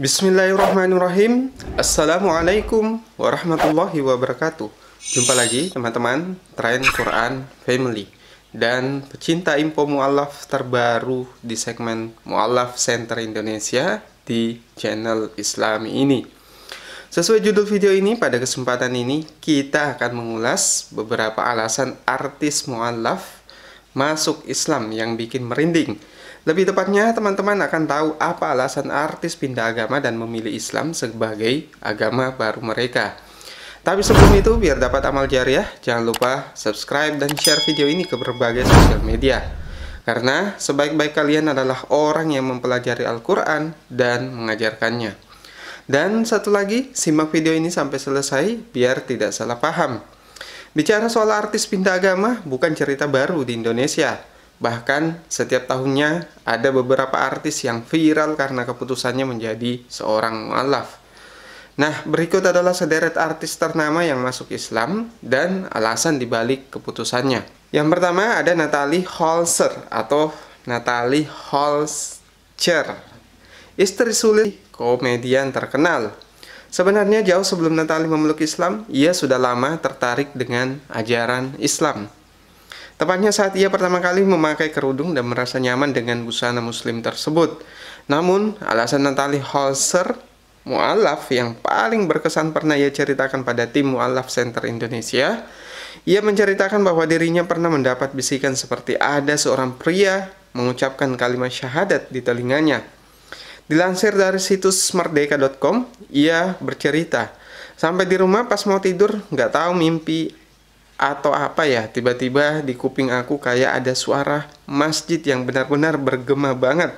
Bismillahirrahmanirrahim. Assalamualaikum warahmatullahi wabarakatuh. Jumpa lagi teman-teman Tren Quran Family dan pecinta info mu'alaf terbaru di segmen Mu'alaf Center Indonesia di channel Islami ini. Sesuai judul video ini, pada kesempatan ini kita akan mengulas beberapa alasan artis mu'alaf masuk Islam yang bikin merinding. Lebih tepatnya, teman-teman akan tahu apa alasan artis pindah agama dan memilih Islam sebagai agama baru mereka. Tapi sebelum itu, biar dapat amal jariah, jangan lupa subscribe dan share video ini ke berbagai sosial media. Karena sebaik-baik kalian adalah orang yang mempelajari Al-Quran dan mengajarkannya. Dan satu lagi, simak video ini sampai selesai biar tidak salah paham. Bicara soal artis pindah agama bukan cerita baru di Indonesia. Bahkan setiap tahunnya ada beberapa artis yang viral karena keputusannya menjadi seorang mu'alaf. Nah, berikut adalah sederet artis ternama yang masuk Islam dan alasan dibalik keputusannya. Yang pertama ada Natalie Holzer atau Natalie Holzer, istri sulung komedian terkenal. Sebenarnya jauh sebelum Natalie memeluk Islam, ia sudah lama tertarik dengan ajaran Islam. Tepatnya saat ia pertama kali memakai kerudung dan merasa nyaman dengan busana muslim tersebut. Namun, alasan Natalie Holzer, mu'alaf yang paling berkesan pernah ia ceritakan pada tim Mu'alaf Center Indonesia, ia menceritakan bahwa dirinya pernah mendapat bisikan seperti ada seorang pria mengucapkan kalimat syahadat di telinganya. Dilansir dari situs merdeka.com, ia bercerita, sampai di rumah pas mau tidur, nggak tahu mimpi atau apa ya, tiba-tiba di kuping aku kayak ada suara masjid yang benar-benar bergema banget.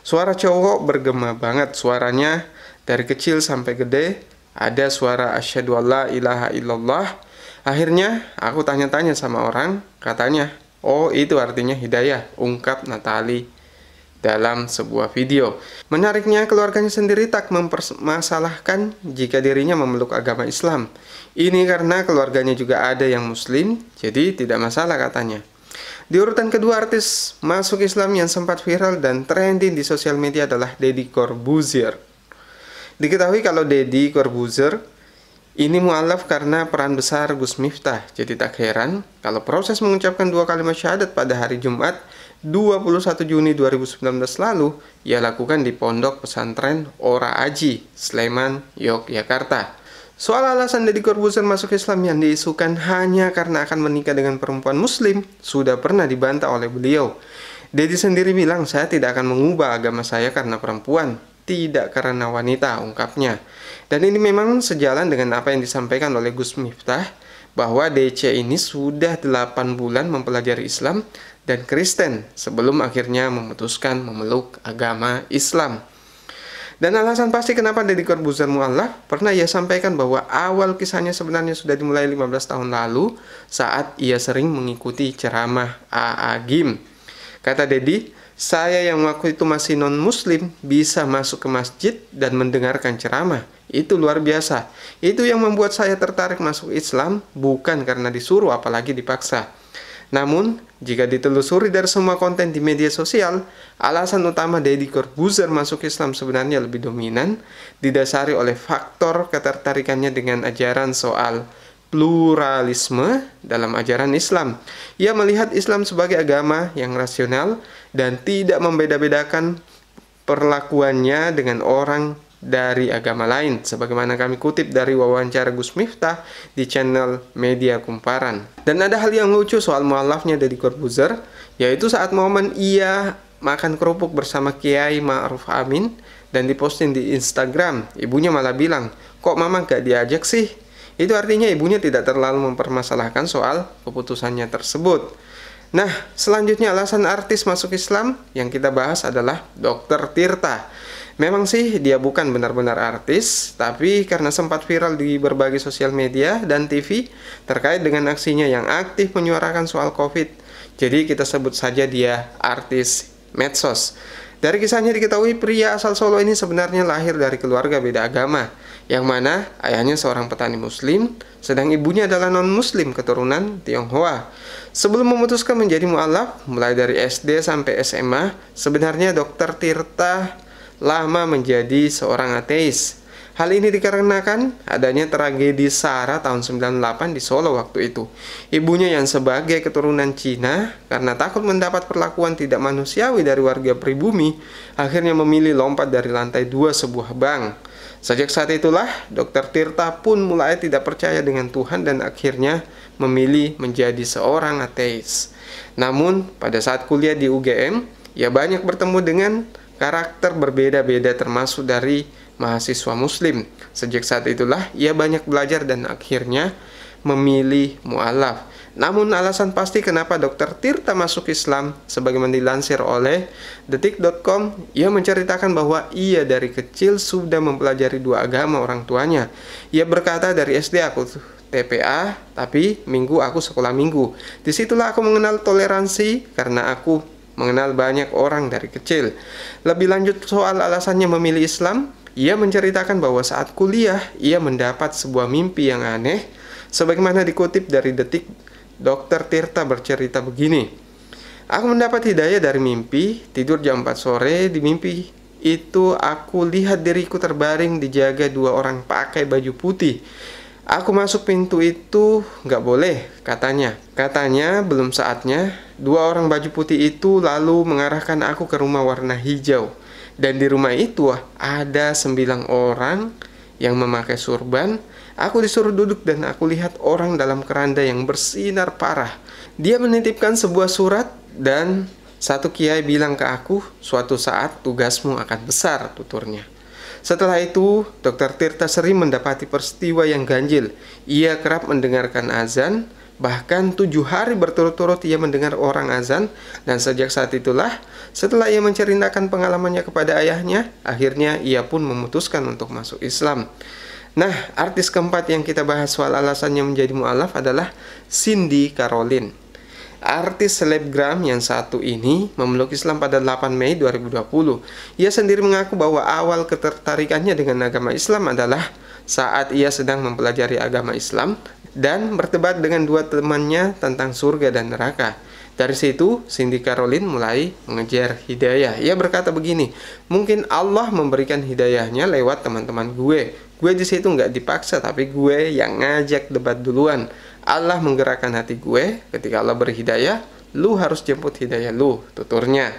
Suara cowok bergema banget, suaranya dari kecil sampai gede, ada suara asyhadu alla ilaha illallah. Akhirnya aku tanya-tanya sama orang, katanya, oh itu artinya hidayah, ungkap Natalie dalam sebuah video. Menariknya, keluarganya sendiri tak mempermasalahkan jika dirinya memeluk agama Islam. Ini karena keluarganya juga ada yang muslim, jadi tidak masalah katanya. Di urutan kedua, artis masuk Islam yang sempat viral dan trending di sosial media adalah Deddy Corbuzier. Diketahui kalau Deddy Corbuzier ini mu'alaf karena peran besar Gus Miftah. Jadi tak heran kalau proses mengucapkan dua kalimat syahadat pada hari Jumat 21 Juni 2019 lalu ia lakukan di Pondok Pesantren Ora Aji, Sleman, Yogyakarta. Soal alasan Deddy Corbuzier masuk Islam yang diisukan hanya karena akan menikah dengan perempuan muslim sudah pernah dibantah oleh beliau. Deddy sendiri bilang, saya tidak akan mengubah agama saya karena perempuan, tidak karena wanita, ungkapnya. Dan ini memang sejalan dengan apa yang disampaikan oleh Gus Miftah, bahwa DC ini sudah 8 bulan mempelajari Islam dan Kristen sebelum akhirnya memutuskan memeluk agama Islam. Dan alasan pasti kenapa Deddy Corbuzier mu'alaf pernah ia sampaikan bahwa awal kisahnya sebenarnya sudah dimulai 15 tahun lalu saat ia sering mengikuti ceramah AA Gim. Kata Deddy, saya yang waktu itu masih non-muslim bisa masuk ke masjid dan mendengarkan ceramah. Itu luar biasa. Itu yang membuat saya tertarik masuk Islam, bukan karena disuruh apalagi dipaksa. Namun, jika ditelusuri dari semua konten di media sosial, alasan utama Deddy Corbuzier masuk Islam sebenarnya lebih dominan, didasari oleh faktor ketertarikannya dengan ajaran soal pluralisme dalam ajaran Islam. Ia melihat Islam sebagai agama yang rasional dan tidak membeda-bedakan perlakuannya dengan orang dari agama lain, sebagaimana kami kutip dari wawancara Gus Miftah di channel Media Kumparan. Dan ada hal yang lucu soal mu'alafnya Deddy Corbuzier, yaitu saat momen ia makan kerupuk bersama Kiai Ma'ruf Amin dan diposting di Instagram, ibunya malah bilang, kok mama gak diajak sih? Itu artinya ibunya tidak terlalu mempermasalahkan soal keputusannya tersebut. Nah, selanjutnya alasan artis masuk Islam yang kita bahas adalah Dr. Tirta. Memang sih dia bukan benar-benar artis, tapi karena sempat viral di berbagai sosial media dan TV terkait dengan aksinya yang aktif menyuarakan soal COVID, jadi kita sebut saja dia artis medsos. Dari kisahnya diketahui pria asal Solo ini sebenarnya lahir dari keluarga beda agama, yang mana ayahnya seorang petani muslim, sedang ibunya adalah non-muslim keturunan Tionghoa. Sebelum memutuskan menjadi mu'alaf, mulai dari SD sampai SMA, sebenarnya Dr. Tirta lama menjadi seorang ateis. Hal ini dikarenakan adanya tragedi SARA tahun 98 di Solo waktu itu. Ibunya yang sebagai keturunan Cina, karena takut mendapat perlakuan tidak manusiawi dari warga pribumi, akhirnya memilih lompat dari lantai 2 sebuah bank. Sejak saat itulah, Dr. Tirta pun mulai tidak percaya dengan Tuhan dan akhirnya memilih menjadi seorang ateis. Namun, pada saat kuliah di UGM, ia banyak bertemu dengan karakter berbeda-beda termasuk dari mahasiswa muslim. Sejak saat itulah ia banyak belajar dan akhirnya memilih mu'alaf. Namun alasan pasti kenapa Dr. Tirta masuk Islam, sebagaimana dilansir oleh detik.com, ia menceritakan bahwa ia dari kecil sudah mempelajari dua agama orang tuanya. Ia berkata, dari SD aku TPA, tapi minggu aku sekolah minggu. Disitulah aku mengenal toleransi karena aku mengenal banyak orang dari kecil. Lebih lanjut soal alasannya memilih Islam, ia menceritakan bahwa saat kuliah, ia mendapat sebuah mimpi yang aneh. Sebagaimana dikutip dari Detik, Dr. Tirta bercerita begini. Aku mendapat hidayah dari mimpi, tidur jam 4 sore. Di mimpi itu aku lihat diriku terbaring dijaga dua orang pakai baju putih. Aku masuk pintu itu, nggak boleh, katanya. Katanya belum saatnya. Dua orang baju putih itu lalu mengarahkan aku ke rumah warna hijau. Dan di rumah itu ada 9 orang yang memakai surban. Aku disuruh duduk dan aku lihat orang dalam keranda yang bersinar parah. Dia menitipkan sebuah surat dan satu kiai bilang ke aku, suatu saat tugasmu akan besar, tuturnya. Setelah itu, Dr. Tirta sering mendapati peristiwa yang ganjil. Ia kerap mendengarkan azan, bahkan 7 hari berturut-turut ia mendengar orang azan, dan sejak saat itulah, setelah ia menceritakan pengalamannya kepada ayahnya, akhirnya ia pun memutuskan untuk masuk Islam. Nah, artis keempat yang kita bahas soal alasannya menjadi mu'alaf adalah Cindy Caroline. Artis selebgram yang satu ini memeluk Islam pada 8 Mei 2020. Ia sendiri mengaku bahwa awal ketertarikannya dengan agama Islam adalah saat ia sedang mempelajari agama Islam dan berdebat dengan dua temannya tentang surga dan neraka. Dari situ, Cindy Caroline mulai mengejar hidayah. Ia berkata begini, mungkin Allah memberikan hidayahnya lewat teman-teman gue. Gue di situ nggak dipaksa, tapi gue yang ngajak debat duluan. Allah menggerakkan hati gue, ketika Allah berhidayah, lu harus jemput hidayah lu, tuturnya.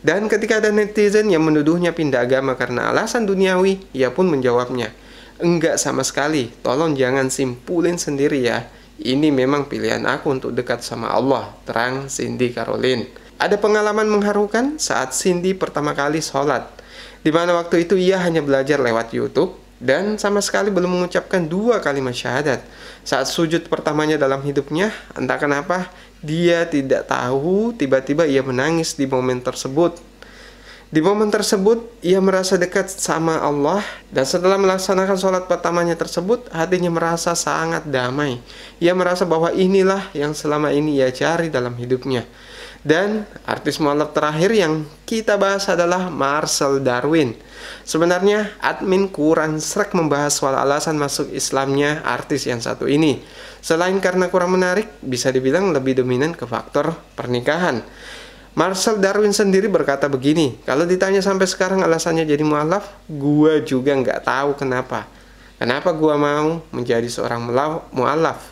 Dan ketika ada netizen yang menuduhnya pindah agama karena alasan duniawi, ia pun menjawabnya, enggak sama sekali, tolong jangan simpulin sendiri ya. Ini memang pilihan aku untuk dekat sama Allah, terang Cindy Caroline. Ada pengalaman mengharukan saat Cindy pertama kali sholat, di mana waktu itu ia hanya belajar lewat YouTube, dan sama sekali belum mengucapkan 2 kalimat syahadat. Saat sujud pertamanya dalam hidupnya, entah kenapa dia tidak tahu, tiba-tiba ia menangis di momen tersebut. Di momen tersebut, ia merasa dekat sama Allah, dan setelah melaksanakan sholat pertamanya tersebut, hatinya merasa sangat damai. Ia merasa bahwa inilah yang selama ini ia cari dalam hidupnya. Dan artis mu'alaf terakhir yang kita bahas adalah Marcel Darwin. Sebenarnya admin kurang srek membahas soal alasan masuk Islamnya artis yang satu ini. Selain karena kurang menarik, bisa dibilang lebih dominan ke faktor pernikahan. Marcel Darwin sendiri berkata begini, kalau ditanya sampai sekarang alasannya jadi mu'alaf, gua juga nggak tahu kenapa. Kenapa gua mau menjadi seorang mu'alaf?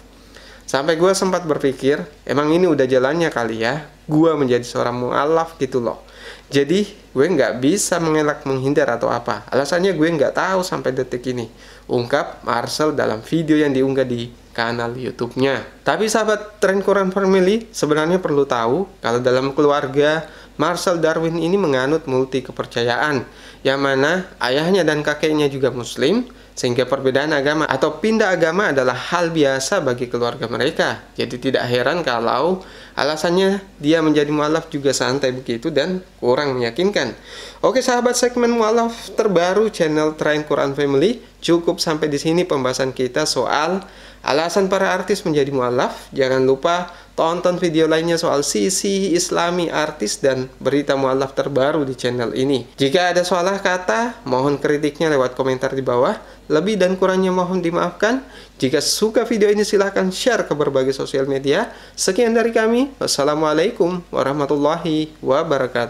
Sampai gue sempat berpikir, emang ini udah jalannya kali ya, gue menjadi seorang mu'alaf gitu loh. Jadi gue nggak bisa mengelak menghindar atau apa. Alasannya gue nggak tahu sampai detik ini, ungkap Marcel dalam video yang diunggah di kanal YouTube-nya. Tapi sahabat Tren Quran Family sebenarnya perlu tahu kalau dalam keluarga Marcel Darwin ini menganut multi kepercayaan, yang mana ayahnya dan kakeknya juga Muslim, sehingga perbedaan agama atau pindah agama adalah hal biasa bagi keluarga mereka. Jadi tidak heran kalau alasannya dia menjadi mu'alaf juga santai begitu dan kurang meyakinkan. Oke sahabat, segmen mu'alaf terbaru channel Tren Quran Family cukup sampai di sini pembahasan kita soal alasan para artis menjadi mu'alaf. Jangan lupa tonton video lainnya soal sisi Islami artis dan berita mu'alaf terbaru di channel ini. Jika ada salah kata, mohon kritiknya lewat komentar di bawah. Lebih dan kurangnya mohon dimaafkan. Jika suka video ini silahkan share ke berbagai sosial media. Sekian dari kami. Wassalamualaikum warahmatullahi wabarakatuh.